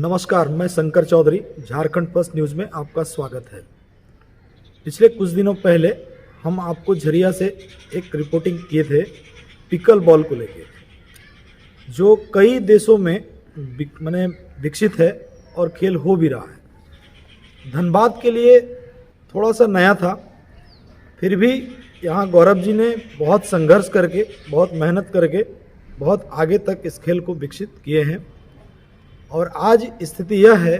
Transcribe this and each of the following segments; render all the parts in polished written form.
नमस्कार, मैं Shankar Chaudhary, Jharkhand first news में आपका स्वागत है। पिछले कुछ दिनों पहले हम आपको झरिया से एक रिपोर्टिंग किए थे पिकल बॉल को लेके, जो कई देशों में माने विकसित है और खेल हो भी रहा है। धनबाद के लिए थोड़ा सा नया था, फिर भी यहाँ गौरव जी ने बहुत संघर्ष करके, बहुत मेहनत करके बहुत आगे तक इस खेल को विकसित किए हैं। और आज स्थिति यह है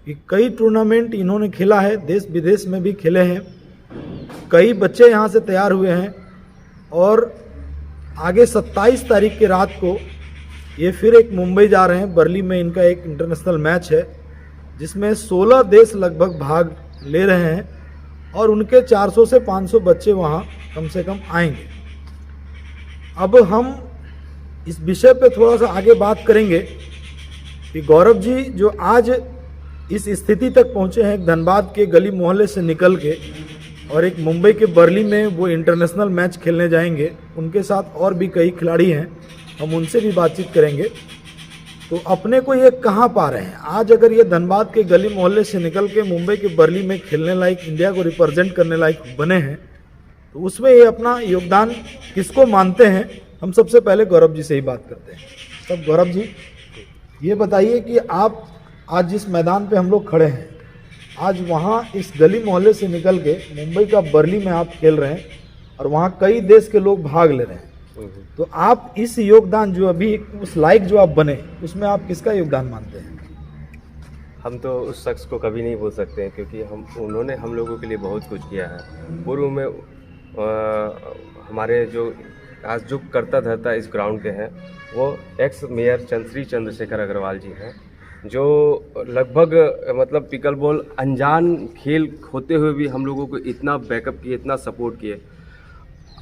कि कई टूर्नामेंट इन्होंने खेला है, देश विदेश में भी खेले हैं, कई बच्चे यहाँ से तैयार हुए हैं और आगे 27 तारीख की रात को ये फिर एक मुंबई जा रहे हैं। बर्ली में इनका एक इंटरनेशनल मैच है जिसमें 16 देश लगभग भाग ले रहे हैं और उनके 400 से 500 बच्चे वहाँ कम से कम आएंगे। अब हम इस विषय पे थोड़ा सा आगे बात करेंगे कि गौरव जी जो आज इस स्थिति तक पहुंचे हैं, धनबाद के गली मोहल्ले से निकल के और एक मुंबई के बर्ली में वो इंटरनेशनल मैच खेलने जाएंगे। उनके साथ और भी कई खिलाड़ी हैं, हम उनसे भी बातचीत करेंगे। तो अपने को ये कहाँ पा रहे हैं आज, अगर ये धनबाद के गली मोहल्ले से निकल के मुंबई के बर्ली में खेलने लायक, इंडिया को रिप्रेजेंट करने लायक बने हैं, तो उसमें ये अपना योगदान किसको मानते हैं, हम सबसे पहले गौरव जी से ही बात करते हैं। तब गौरव जी ये बताइए कि आप आज जिस मैदान पे हम लोग खड़े हैं, आज वहाँ इस गली मोहल्ले से निकल के मुंबई का बर्ली में आप खेल रहे हैं और वहाँ कई देश के लोग भाग ले रहे हैं, तो आप इस योगदान जो अभी उस लायक जो आप बने, उसमें आप किसका योगदान मानते हैं? हम तो उस शख्स को कभी नहीं बोल सकते हैं, क्योंकि उन्होंने हम लोगों के लिए बहुत कुछ किया है। पूर्व में हमारे जो आज जो करता धरता इस ग्राउंड के हैं वो एक्स मेयर श्री चंद्रशेखर अग्रवाल जी हैं, जो लगभग मतलब पिकल बॉल अनजान खेल होते हुए भी हम लोगों को इतना बैकअप किए, इतना सपोर्ट किए।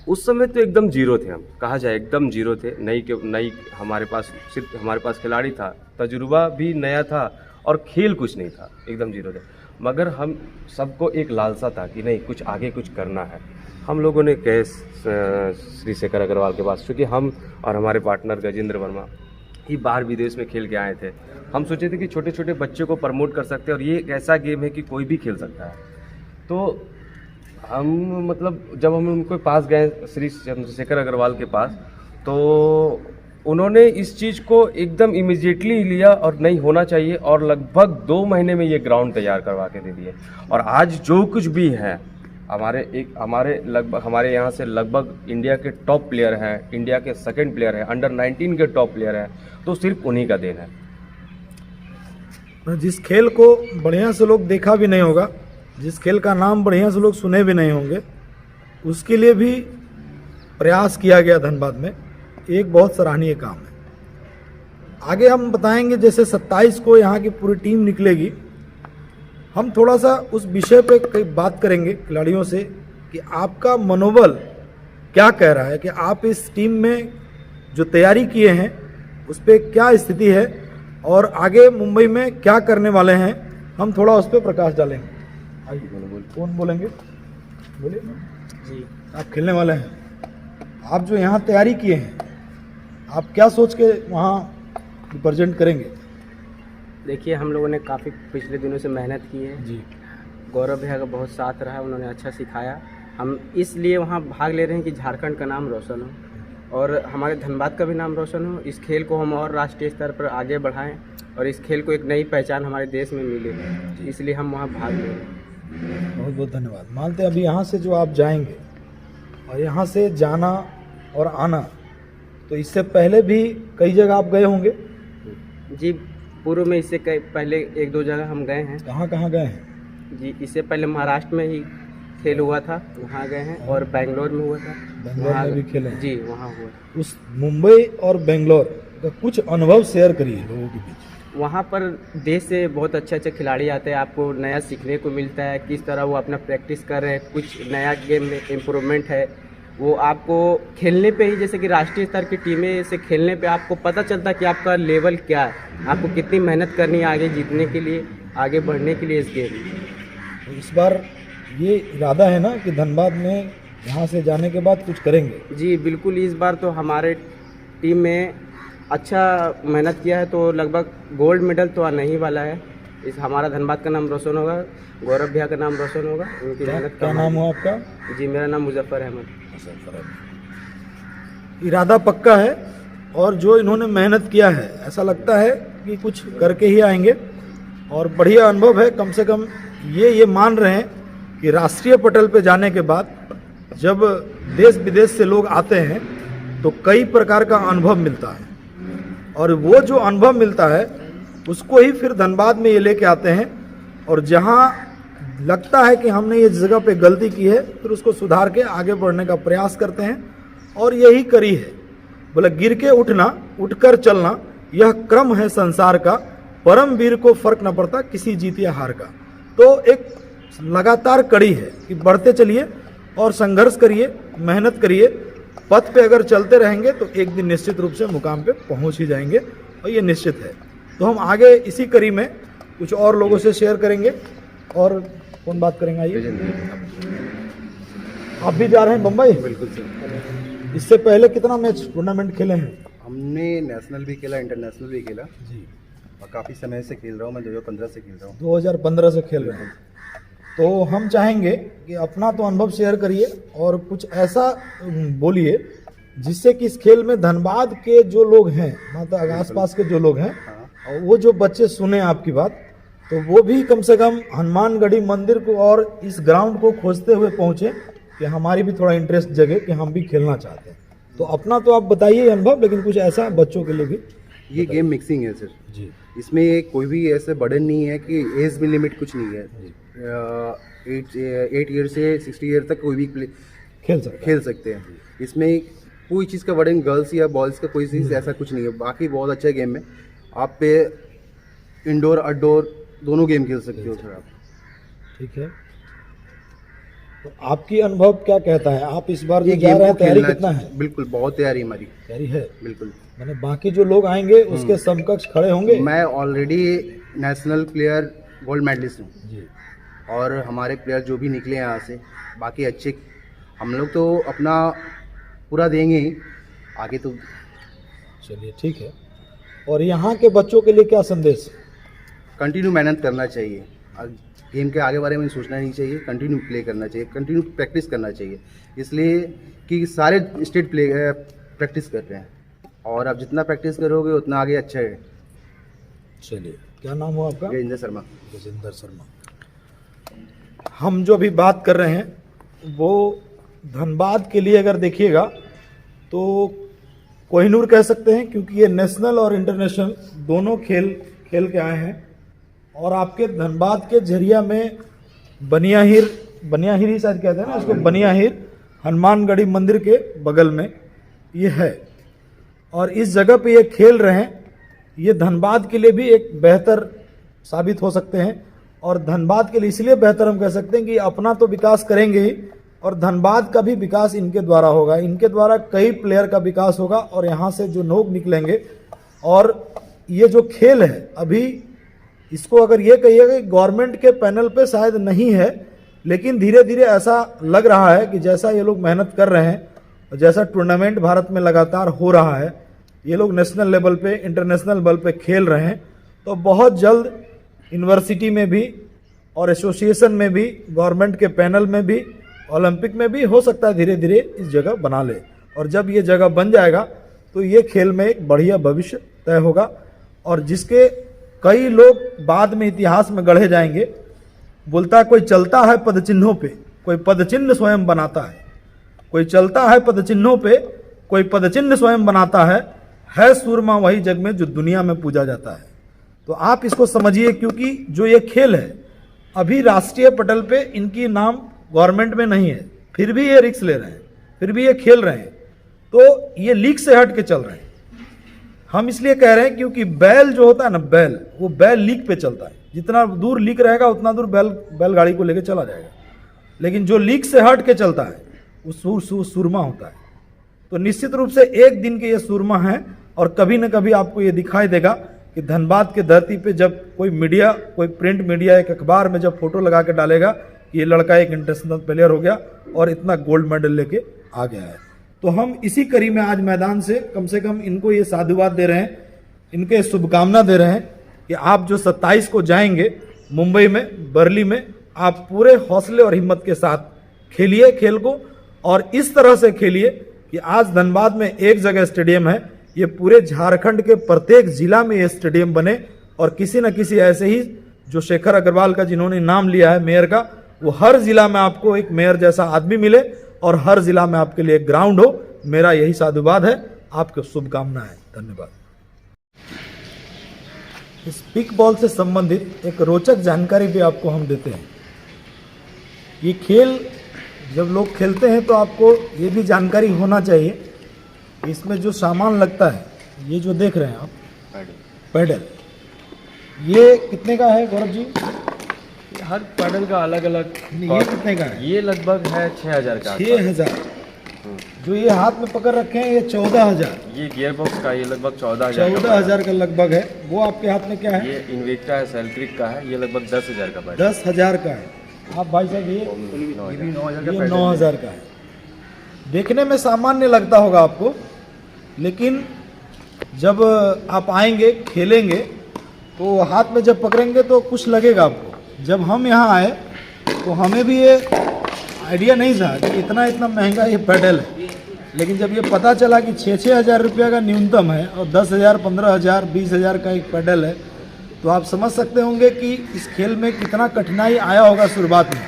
उस समय तो एकदम जीरो थे, हम कहा जाए एकदम जीरो थे। नई हमारे पास सिर्फ हमारे पास खिलाड़ी था, तजुर्बा भी नया था और खेल कुछ नहीं था, एकदम जीरो थे। मगर हम सबको एक लालसा था कि नहीं, कुछ आगे कुछ करना है। हम लोगों ने गए श्री शेखर अग्रवाल के पास, क्योंकि हम और हमारे पार्टनर गजेंद्र वर्मा ही बाहर विदेश में खेल के आए थे। हम सोचे थे कि छोटे छोटे बच्चे को प्रमोट कर सकते हैं और ये एक ऐसा गेम है कि कोई भी खेल सकता है। तो हम मतलब जब हम उनके पास गए श्री चंद्रशेखर अग्रवाल के पास, तो उन्होंने इस चीज़ को एकदम इमीडिएटली लिया और नहीं होना चाहिए, और लगभग 2 महीने में ये ग्राउंड तैयार करवा के दे दिए। और आज जो कुछ भी है हमारे यहाँ से लगभग इंडिया के टॉप प्लेयर हैं, इंडिया के सेकंड प्लेयर हैं, अंडर 19 के टॉप प्लेयर हैं, तो सिर्फ उन्हीं का देन है। जिस खेल को बढ़िया से लोग देखा भी नहीं होगा, जिस खेल का नाम बढ़िया से लोग सुने भी नहीं होंगे, उसके लिए भी प्रयास किया गया धनबाद में, एक बहुत सराहनीय काम है। आगे हम बताएंगे, जैसे 27 को यहाँ की पूरी टीम निकलेगी, हम थोड़ा सा उस विषय पे कई बात करेंगे खिलाड़ियों से कि आपका मनोबल क्या कह रहा है, कि आप इस टीम में जो तैयारी किए हैं उस पर क्या स्थिति है और आगे मुंबई में क्या करने वाले हैं, हम थोड़ा उस पर प्रकाश डालेंगे। आइए, कौन बोलेंगे? बोलिए जी। आप खेलने वाले हैं, आप जो यहाँ तैयारी किए हैं, आप क्या सोच के वहाँ रिप्रेजेंट करेंगे? देखिए, हम लोगों ने काफ़ी पिछले दिनों से मेहनत की है जी। गौरव भैया का बहुत साथ रहा, उन्होंने अच्छा सिखाया। हम इसलिए वहाँ भाग ले रहे हैं कि झारखंड का नाम रोशन हो और हमारे धनबाद का भी नाम रोशन हो। इस खेल को हम और राष्ट्रीय स्तर पर आगे बढ़ाएं और इस खेल को एक नई पहचान हमारे देश में मिले, इसलिए हम वहाँ भाग ले रहे हैं। बहुत बहुत धन्यवाद। मानते हैं अभी यहाँ से जो आप जाएंगे और यहाँ से जाना और आना, तो इससे पहले भी कई जगह आप गए होंगे? जी, पूर्व में इससे पहले 1-2 जगह हम गए हैं। कहाँ कहाँ गए हैं? जी, इससे पहले महाराष्ट्र में ही खेल हुआ था, वहाँ गए हैं, और बेंगलोर में हुआ था। बेंगलोर में भी खेले? जी, वहाँ हुआ। उस मुंबई और बेंगलोर का कुछ अनुभव शेयर करिए लोगों के बीच। वहाँ पर देश से बहुत अच्छे खिलाड़ी आते हैं, आपको नया सीखने को मिलता है, किस तरह वो अपना प्रैक्टिस कर रहे हैं, कुछ नया गेम में इम्प्रूवमेंट है, वो आपको खेलने पे ही, जैसे कि राष्ट्रीय स्तर की टीमें से खेलने पे आपको पता चलता है कि आपका लेवल क्या है, आपको कितनी मेहनत करनी है आगे जीतने के लिए, आगे बढ़ने के लिए इस गेम में। इस बार ये इरादा है ना कि धनबाद में यहाँ से जाने के बाद कुछ करेंगे? जी बिल्कुल, इस बार तो हमारे टीम में अच्छा मेहनत किया है तो लगभग गोल्ड मेडल तो आने ही वाला है। इस हमारा धनबाद का नाम रोशन होगा, गौरव भैया का नाम रोशन होगा, उनकी मेहनत क्या नाम हुआ आपका? जी मेरा नाम मुजफ्फर अहमद। इरादा पक्का है और जो इन्होंने मेहनत किया है ऐसा लगता है कि कुछ करके ही आएंगे और बढ़िया अनुभव है। कम से कम ये मान रहे हैं कि राष्ट्रीय पटल पे जाने के बाद जब देश विदेश से लोग आते हैं तो कई प्रकार का अनुभव मिलता है और वो जो अनुभव मिलता है उसको ही फिर धनबाद में ये लेके आते हैं और जहाँ लगता है कि हमने ये जगह पे गलती की है फिर उसको सुधार के आगे बढ़ने का प्रयास करते हैं और यही करी है। बोला गिर के उठना, उठकर चलना, यह क्रम है संसार का, परम वीर को फर्क न पड़ता किसी जीत या हार का। तो एक लगातार कड़ी है कि बढ़ते चलिए और संघर्ष करिए, मेहनत करिए, पथ पे अगर चलते रहेंगे तो एक दिन निश्चित रूप से मुकाम पे पहुंच ही जाएंगे और ये निश्चित है। तो हम आगे इसी कड़ी में कुछ और लोगों से शेयर करेंगे। और कौन बात करेंगे? आइए। आप भी जा रहे हैं बम्बई? बिल्कुल सर। इससे पहले कितना मैच टूर्नामेंट खेले हैं? हमने नेशनल भी खेला, इंटरनेशनल भी खेला जी। और काफ़ी समय से खेल रहा हूँ। मैं 2015 से खेल रहा हूँ। 2015 से खेल रहे हैं। तो हम चाहेंगे कि अपना तो अनुभव शेयर करिए और कुछ ऐसा बोलिए जिससे कि इस खेल में धनबाद के जो लोग हैं, मतलब आसपास के जो लोग हैं, और वो जो बच्चे सुने आपकी बात तो वो भी कम से कम हनुमानगढ़ी मंदिर को और इस ग्राउंड को खोजते हुए पहुंचे कि हमारी भी थोड़ा इंटरेस्ट जगे कि हम भी खेलना चाहते हैं। तो अपना तो आप बताइए अनुभव, लेकिन कुछ ऐसा बच्चों के लिए भी। ये गेम मिक्सिंग है सर जी। इसमें कोई भी ऐसे बर्डन नहीं है कि एज में लिमिट कुछ नहीं है। 8 ईयर से 60 ईयर तक कोई भी खेल सकते हैं। इसमें कोई चीज़ का बर्डन गर्ल्स या बॉयज़ का कोई चीज़ ऐसा कुछ नहीं है। बाकी बहुत अच्छा गेम में आप पे इंडोर आउटडोर दोनों गेम खेल सकते हो सर आप। ठीक है, तो आपकी अनुभव क्या कहता है? आप इस बार ये जो जा गेम रहे हैं को तैयारी खेलना कितना है? बिल्कुल बहुत तैयारी हमारी तैयारी है बिल्कुल। मैंने बाकी जो लोग आएंगे उसके समकक्ष खड़े होंगे? मैं already national player gold medalist हूँ जी। और हमारे प्लेयर जो भी निकले यहाँ से बाकी अच्छे, हम लोग तो अपना पूरा देंगे ही आगे। तो चलिए ठीक है। और यहाँ के बच्चों के लिए क्या संदेश? कंटिन्यू मेहनत करना चाहिए, गेम के आगे बारे में सोचना नहीं चाहिए, कंटिन्यू प्ले करना चाहिए, कंटिन्यू प्रैक्टिस करना चाहिए। इसलिए कि सारे स्टेट प्ले प्रैक्टिस कर रहे हैं और आप जितना प्रैक्टिस करोगे उतना आगे अच्छा है। चलिए, क्या नाम हुआ आपका? गजेंद्र शर्मा। गजेंद्र शर्मा। हम जो अभी बात कर रहे हैं वो धनबाद के लिए अगर देखिएगा तो कोहिनूर कह सकते हैं, क्योंकि ये नेशनल और इंटरनेशनल दोनों खेल के आए हैं। और आपके धनबाद के झरिया में बनियाहिर ही शायद कहते हैं ना इसको, बनियाहिर हनुमानगढ़ी मंदिर के बगल में ये है और इस जगह पे ये खेल रहे हैं। ये धनबाद के लिए भी एक बेहतर साबित हो सकते हैं और धनबाद के लिए इसलिए बेहतर हम कह सकते हैं कि अपना तो विकास करेंगे ही और धनबाद का भी विकास इनके द्वारा होगा। इनके द्वारा कई प्लेयर का विकास होगा और यहाँ से जो लोग निकलेंगे। और ये जो खेल है अभी, इसको अगर ये कहिएगा कि गवर्नमेंट के पैनल पे शायद नहीं है, लेकिन धीरे धीरे ऐसा लग रहा है कि जैसा ये लोग मेहनत कर रहे हैं और जैसा टूर्नामेंट भारत में लगातार हो रहा है, ये लोग नेशनल लेवल पे, इंटरनेशनल लेवल पे खेल रहे हैं, तो बहुत जल्द यूनिवर्सिटी में भी और एसोसिएशन में भी, गवर्नमेंट के पैनल में भी, ओलंपिक में भी हो सकता है धीरे धीरे इस जगह बना ले। और जब ये जगह बन जाएगा तो ये खेल में एक बढ़िया भविष्य तय होगा और जिसके कई लोग बाद में इतिहास में गढ़े जाएंगे। बोलता है कोई चलता है पदचिन्हों पे, कोई पदचिन्ह स्वयं बनाता है। कोई चलता है पदचिन्हों पे, कोई पदचिन्ह स्वयं बनाता है सूरमा वही जग में जो दुनिया में पूजा जाता है। तो आप इसको समझिए, क्योंकि जो ये खेल है अभी राष्ट्रीय पटल पे इनकी नाम गवर्नमेंट में नहीं है, फिर भी ये रिस्क ले रहे हैं, फिर भी ये खेल रहे हैं। तो ये लीग से हट के चल रहे हैं। हम इसलिए कह रहे हैं क्योंकि बैल जो होता है ना, बैल, वो बैल लीक पे चलता है। जितना दूर लीक रहेगा उतना दूर बैलगाड़ी को लेकर चला जाएगा। लेकिन जो लीक से हट के चलता है वो सूरमा होता है। तो निश्चित रूप से एक दिन के ये सूरमा हैं और कभी न कभी आपको ये दिखाई देगा कि धनबाद के धरती पे जब कोई मीडिया, कोई प्रिंट मीडिया एक अखबार में जब फोटो लगा के डालेगा कि ये लड़का एक इंटरनेशनल प्लेयर हो गया और इतना गोल्ड मेडल लेके आ गया है। तो हम इसी कड़ी में आज मैदान से कम इनको ये साधुवाद दे रहे हैं, इनके शुभकामना दे रहे हैं कि आप जो 27 को जाएंगे मुंबई में, बर्ली में, आप पूरे हौसले और हिम्मत के साथ खेलिए खेल को, और इस तरह से खेलिए कि आज धनबाद में एक जगह स्टेडियम है, ये पूरे झारखंड के प्रत्येक जिला में ये स्टेडियम बने, और किसी न किसी ऐसे ही जो शेखर अग्रवाल का जिन्होंने नाम लिया है मेयर का, वो हर जिला में आपको एक मेयर जैसा आदमी मिले और हर जिला में आपके लिए एक ग्राउंड हो। मेरा यही साधुवाद है, आपको शुभकामना है। धन्यवाद। इस पिक बॉल से संबंधित एक रोचक जानकारी भी आपको हम देते हैं। ये खेल जब लोग खेलते हैं तो आपको ये भी जानकारी होना चाहिए, इसमें जो सामान लगता है, ये जो देख रहे हैं आप पैडल, ये कितने का है गौरव जी? हर पैडल का अलग अलग। ये कितने का है? ये लगभग है 6000 का। 6000। जो ये हाथ में पकड़ रखे हैं ये 14000। ये गियर बॉक्स का ये लगभग 14000 14,000 का लगभग है। वो आपके हाथ में क्या है? ये इन्वेक्टा है, सेल्ट्रिक का है, ये लगभग 10,000 का पैडल। 10,000 का है। आप भाई साहब ये 9,000 का है। देखने में सामान्य लगता होगा आपको, लेकिन जब आप आएंगे खेलेंगे तो हाथ में जब पकड़ेंगे तो कुछ लगेगा आपको। जब हम यहाँ आए तो हमें भी ये आइडिया नहीं था कि इतना महंगा ये पैडल है, लेकिन जब ये पता चला कि 6-6 हज़ार रुपये का न्यूनतम है और 10,000, 15,000, 20,000 का एक पैडल है, तो आप समझ सकते होंगे कि इस खेल में कितना कठिनाई आया होगा शुरुआत में।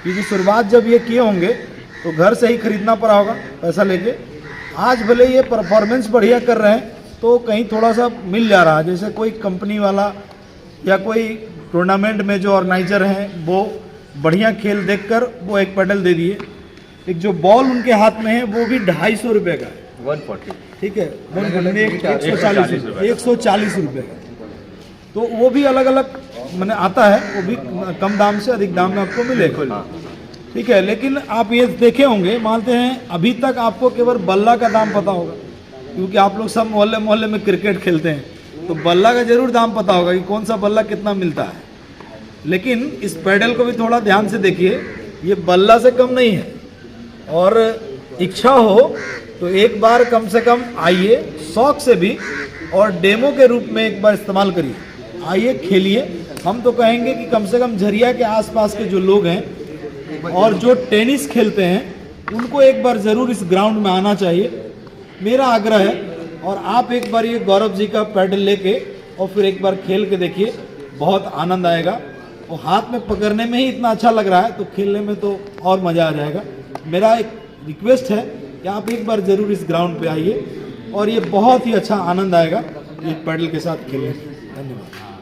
क्योंकि शुरुआत जब ये किए होंगे तो घर से ही खरीदना पड़ा होगा पैसा लेके। आज भले ये परफॉर्मेंस बढ़िया कर रहे हैं तो कहीं थोड़ा सा मिल जा रहा है, जैसे कोई कंपनी वाला या कोई टूर्नामेंट में जो ऑर्गेनाइजर हैं वो बढ़िया खेल देखकर वो एक पैडल दे दिए। एक जो बॉल उनके हाथ में है वो भी 250 रुपये का है, 140। ठीक है, 140 रुपये का। तो वो भी अलग अलग मैंने आता है, वो भी कम दाम से अधिक दाम में आपको मिलेगा, ठीक है। लेकिन आप ये देखे होंगे, मानते हैं अभी तक आपको केवल बल्ला का दाम पता होगा, क्योंकि आप लोग सब मोहल्ले मोहल्ले में क्रिकेट खेलते हैं तो बल्ला का जरूर दाम पता होगा कि कौन सा बल्ला कितना मिलता है। लेकिन इस पैडल को भी थोड़ा ध्यान से देखिए, ये बल्ला से कम नहीं है, और इच्छा हो तो एक बार कम से कम आइए, शौक से भी, और डेमो के रूप में एक बार इस्तेमाल करिए। आइए खेलिए। हम तो कहेंगे कि कम से कम झरिया के आसपास के जो लोग हैं और जो टेनिस खेलते हैं उनको एक बार ज़रूर इस ग्राउंड में आना चाहिए, मेरा आग्रह है। और आप एक बार ये गौरव जी का पैडल लेके और फिर एक बार खेल के देखिए, बहुत आनंद आएगा। और हाथ में पकड़ने में ही इतना अच्छा लग रहा है तो खेलने में तो और मज़ा आ जाएगा। मेरा एक रिक्वेस्ट है कि आप एक बार ज़रूर इस ग्राउंड पे आइए और ये बहुत ही अच्छा आनंद आएगा ये पैडल के साथ खेलने। धन्यवाद।